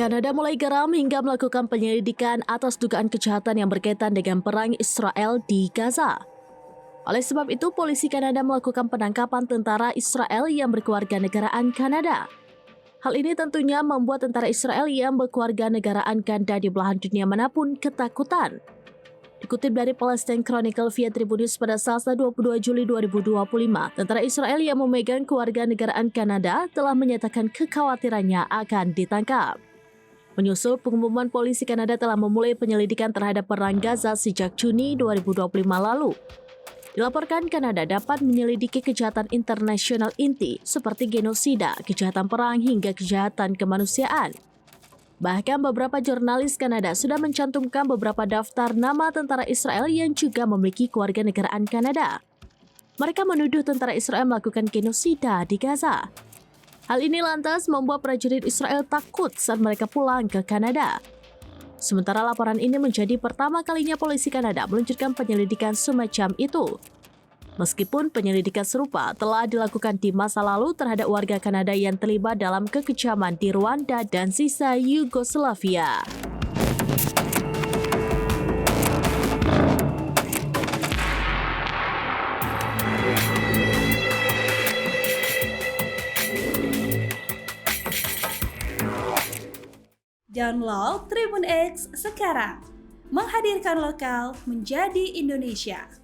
Kanada mulai geram hingga melakukan penyelidikan atas dugaan kejahatan yang berkaitan dengan perang Israel di Gaza. Oleh sebab itu, polisi Kanada melakukan penangkapan tentara Israel yang berkewarganegaraan Kanada. Hal ini tentunya membuat tentara Israel yang berkewarganegaraan ganda di belahan dunia manapun ketakutan. Dikutip dari Palestine Chronicle via Tribunnews pada Selasa 22 Juli 2025, tentara Israel yang memegang kewarganegaraan Kanada telah menyatakan kekhawatirannya akan ditangkap. Menyusul pengumuman polisi Kanada telah memulai penyelidikan terhadap perang Gaza sejak Juni 2025 lalu. Dilaporkan Kanada dapat menyelidiki kejahatan internasional inti seperti genosida, kejahatan perang hingga kejahatan kemanusiaan. Bahkan beberapa jurnalis Kanada sudah mencantumkan beberapa daftar nama tentara Israel yang juga memiliki kewarganegaraan Kanada. Mereka menuduh tentara Israel melakukan genosida di Gaza. Hal ini lantas membuat prajurit Israel takut saat mereka pulang ke Kanada. Sementara laporan ini menjadi pertama kalinya polisi Kanada meluncurkan penyelidikan semacam itu. Meskipun penyelidikan serupa telah dilakukan di masa lalu terhadap warga Kanada yang terlibat dalam kekejaman di Rwanda dan sisa Yugoslavia. Download Tribun X sekarang, menghadirkan lokal menjadi Indonesia.